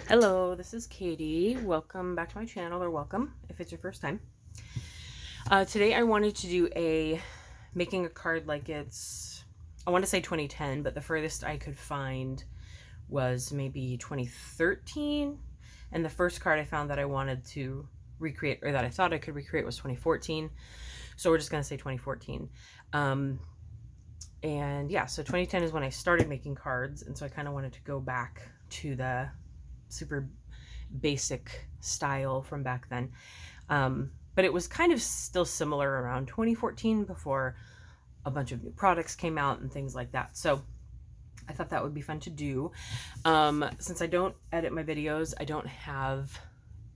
Hello, this is Katie. Welcome back to my channel, or welcome if it's your first time. Today I wanted to do making a card like I want to say 2010, but the furthest I could find was maybe 2013. And the first card I found that I wanted to recreate, or that I thought I could recreate, was 2014. So we're just going to say 2014. And yeah, so 2010 is when I started making cards. And so I kind of wanted to go back to the super basic style from back then. But it was kind of still similar around 2014 before a bunch of new products came out and things like that. So I thought that would be fun to do. Since I don't edit my videos, I don't have,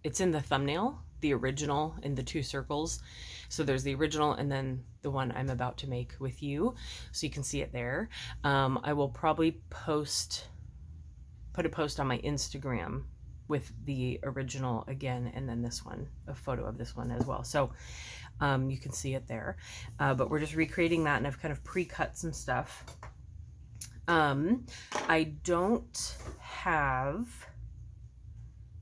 it's in the thumbnail, the original in the 2 circles. So there's the original and then the one I'm about to make with you. So you can see it there. I will probably put a post on my Instagram with the original again, and then this one, a photo of this one as well. So you can see it there. But we're just recreating that, and I've kind of pre-cut some stuff. I don't have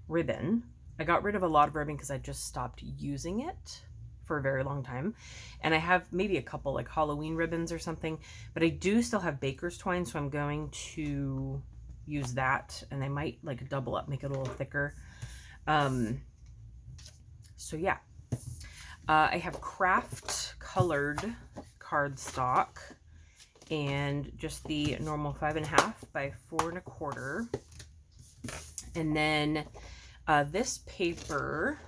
ribbon. I got rid of a lot of ribbon because I just stopped using it for a very long time. And I have maybe a couple like Halloween ribbons or something, but I do still have baker's twine, so I'm going to use that, and I might like double up, make it a little thicker. So yeah, I have craft colored cardstock and just the normal 5.5 by 4.25, and then this paper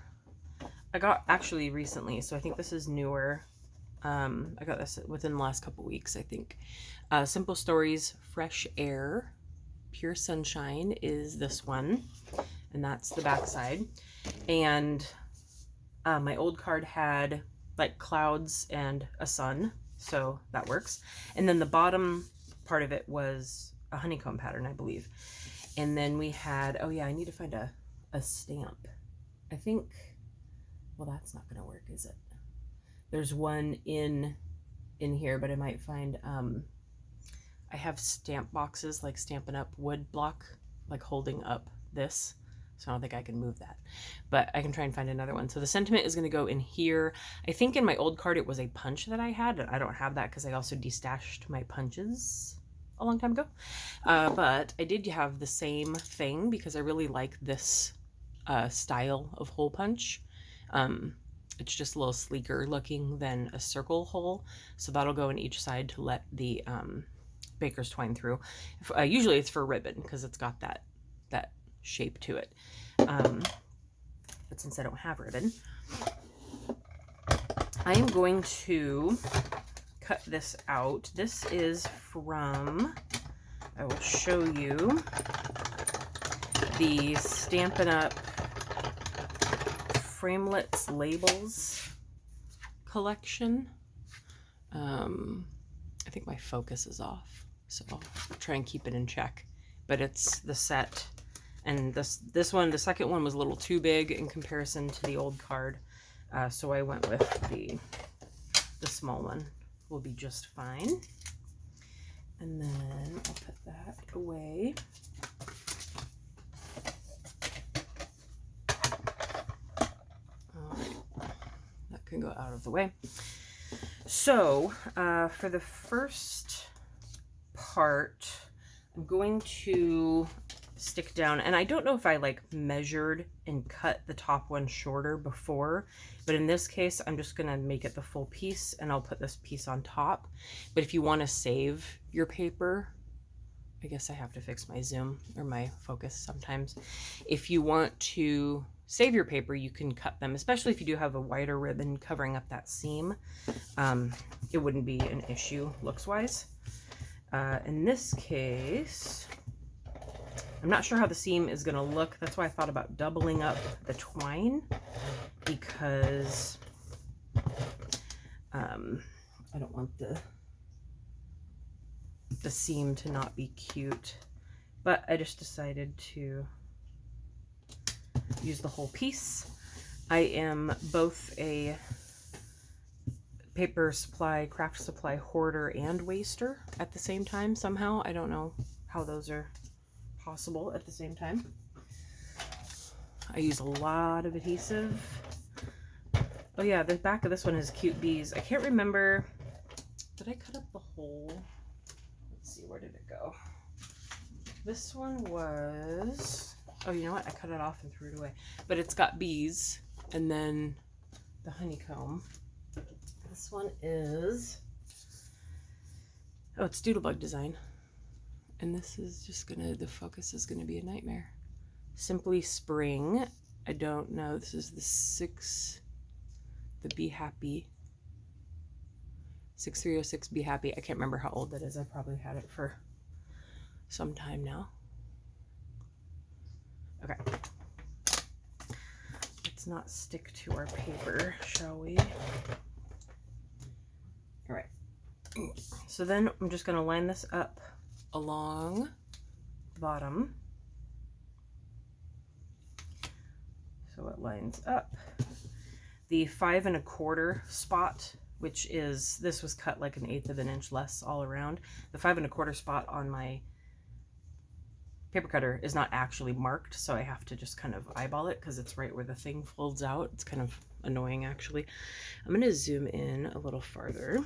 I got actually recently, so I think this is newer. I got this within the last couple weeks, I think. Simple Stories Fresh Air Pure Sunshine is this one, and that's the back side. And my old card had like clouds and a sun, so that works. And then the bottom part of it was a honeycomb pattern, I believe. And then we had, oh yeah, I need to find a stamp. I think, well, that's not gonna work, is it? There's one in here, but I might find I have stamp boxes, like Stampin' Up! Wood block, like holding up this. So I don't think I can move that, but I can try and find another one. So the sentiment is going to go in here. I think in my old card it was a punch that I had. I don't have that because I also destashed my punches a long time ago. But I did have the same thing because I really like this style of hole punch. It's just a little sleeker looking than a circle hole. So that'll go in each side to let the baker's twine through. Usually it's for ribbon because it's got that shape to it. But since I don't have ribbon, I am going to cut this out. This is from, I will show you, the Stampin' Up! Framelits Labels collection. I think my focus is off, so I'll try and keep it in check. But it's the set, and this one, the second one, was a little too big in comparison to the old card, so I went with the small one. Will be just fine. And then I'll put that away. All right, that can go out of the way. So for the first part, I'm going to stick down, and I don't know if I like measured and cut the top one shorter before, but in this case I'm just gonna make it the full piece, and I'll put this piece on top. But if you want to save your paper, I guess I have to fix my zoom or my focus sometimes. If you want to save your paper, you can cut them, especially if you do have a wider ribbon covering up that seam. It wouldn't be an issue looks wise. In this case, I'm not sure how the seam is going to look. That's why I thought about doubling up the twine, because I don't want the seam to not be cute. But I just decided to use the whole piece. I am both a paper supply, craft supply hoarder and waster at the same time somehow. I don't know how those are possible at the same time. I use a lot of adhesive. Oh yeah, the back of this one has cute bees. I can't remember. Did I cut up the hole? Let's see, where did it go? This one was, oh, you know what? I cut it off and threw it away. But it's got bees and then the honeycomb. This one is, oh, it's Doodlebug design. And this is just gonna, the focus is gonna be a nightmare. Simply Spring. I don't know. This is the Be Happy. 6306 Be Happy. I can't remember how old that is. I probably had it for some time now. Okay. Let's not stick to our paper, shall we? All right. So then I'm just going to line this up along the bottom. So it lines up. The 5 1/4 spot, which is, this was cut like 1/8 of an inch less all around. The 5 1/4 spot on my paper cutter is not actually marked, so I have to just kind of eyeball it because it's right where the thing folds out. It's kind of annoying, actually. I'm going to zoom in a little farther.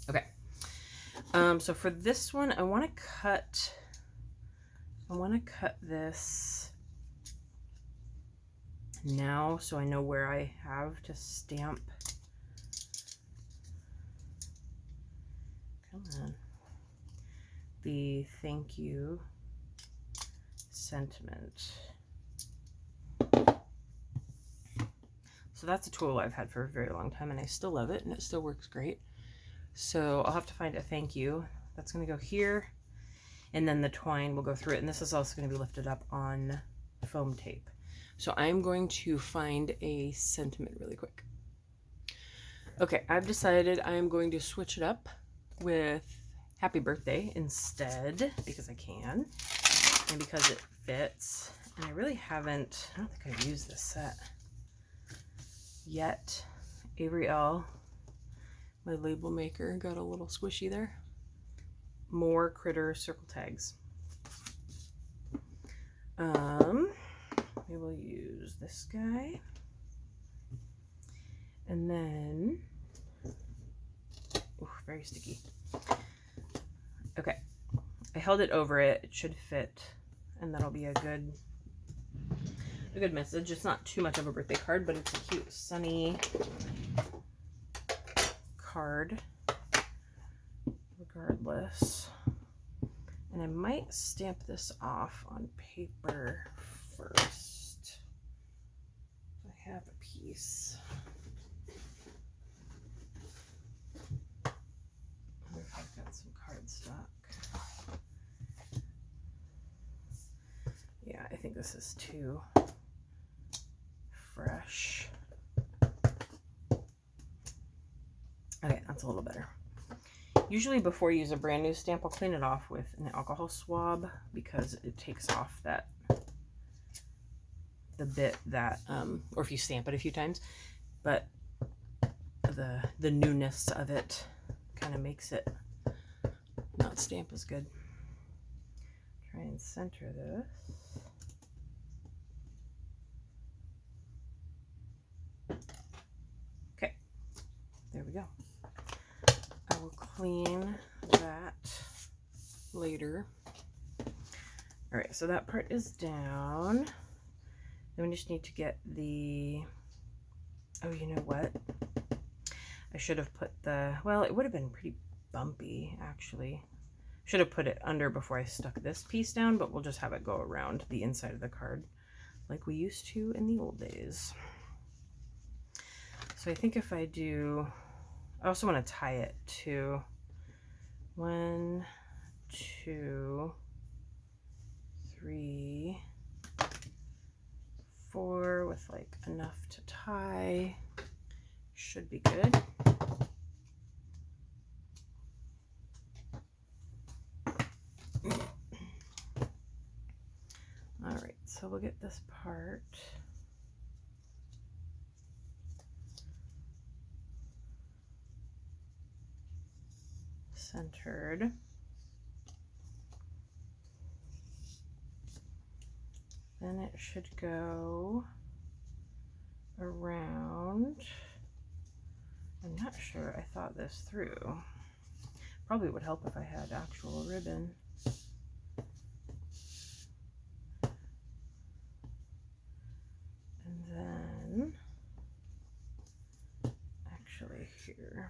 Okay. So for this one, I want to cut this now so I know where I have to stamp. Come on. The thank you sentiment. So that's a tool I've had for a very long time and I still love it and it still works great. So I'll have to find a thank you. That's going to go here and then the twine will go through it, and this is also going to be lifted up on foam tape. So I'm going to find a sentiment really quick. Okay, I've decided I'm going to switch it up with Happy Birthday instead because I can and because it fits. And I really haven't, I don't think I've used this set yet. Avery L, my label maker, got a little squishy there. More Critter circle tags. We will use this guy. And then, ooh, very sticky. Okay, I held it over it. It should fit, and that'll be a good message. It's not too much of a birthday card, but it's a cute, sunny card, regardless. And I might stamp this off on paper first. I have a piece. I've got some cardstock. Yeah, I think this is too fresh. Okay, that's a little better. Usually before you use a brand new stamp, I'll clean it off with an alcohol swab because it takes off that, the bit that, or if you stamp it a few times, but the newness of it kind of makes it not stamp as good. Try and center this. Okay, there we go. I will clean that later. All right, so that part is down. Then we just need to get the, oh, you know what? I should have put the, well, it would have been pretty bumpy, actually. Should have put it under before I stuck this piece down, but we'll just have it go around the inside of the card like we used to in the old days. So I think if I do, I also want to tie it to 1, 2, 3, 4 with like enough to tie. Should be good. All right, so we'll get this part centered. Then it should go around. I'm not sure I thought this through. Probably would help if I had actual ribbon. And then actually here.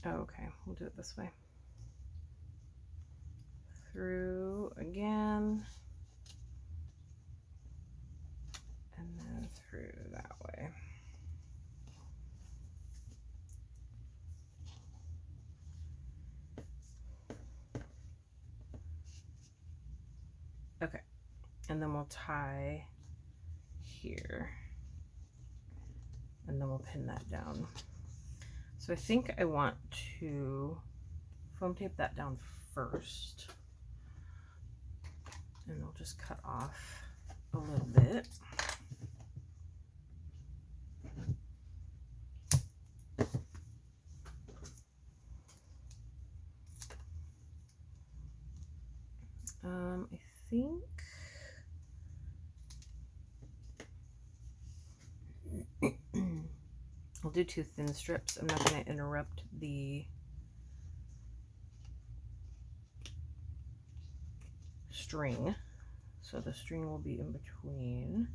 Oh, okay, we'll do it this way. Through again, and then through that way. Okay, and then we'll tie here, and then we'll pin that down. So I think I want to foam tape that down first, and I'll just cut off a little bit. I think I'll do 2 thin strips. I'm not going to interrupt the string, so the string will be in between.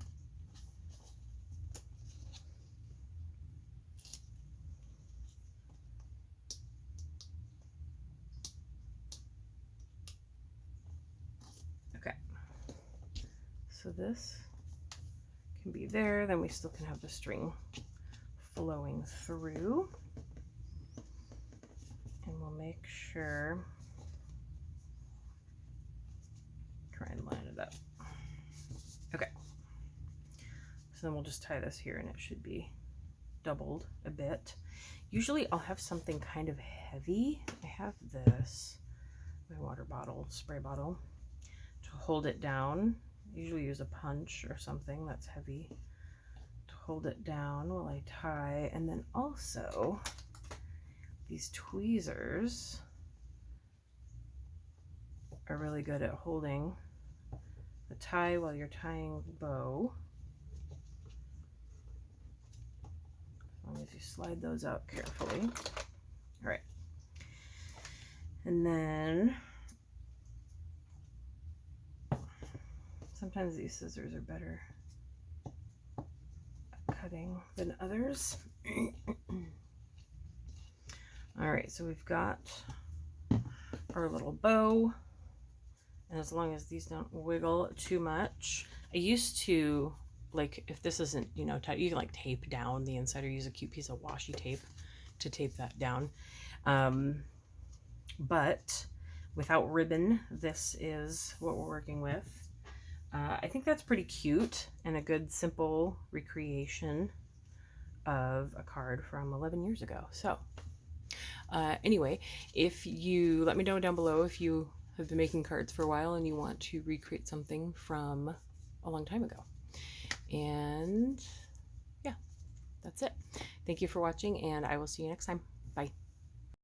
Okay, so this can be there, then we still can have the string flowing through, and we'll make sure, try and line it up. Okay, so then we'll just tie this here, and it should be doubled a bit. Usually I'll have something kind of heavy. I have this, my water bottle, spray bottle, to hold it down. I usually use a punch or something that's heavy to hold it down while I tie. And then also these tweezers are really good at holding the tie while you're tying the bow. As long as you slide those out carefully. All right. And then sometimes these scissors are better at cutting than others. All right, so we've got our little bow, and as long as these don't wiggle too much, I used to, like, if this isn't, you know, tight, you can like tape down the inside or use a cute piece of washi tape to tape that down. But without ribbon, this is what we're working with. I think that's pretty cute and a good simple recreation of a card from 11 years ago. So anyway, if you let me know down below if you have been making cards for a while and you want to recreate something from a long time ago. And yeah, that's it. Thank you for watching, and I will see you next time. Bye.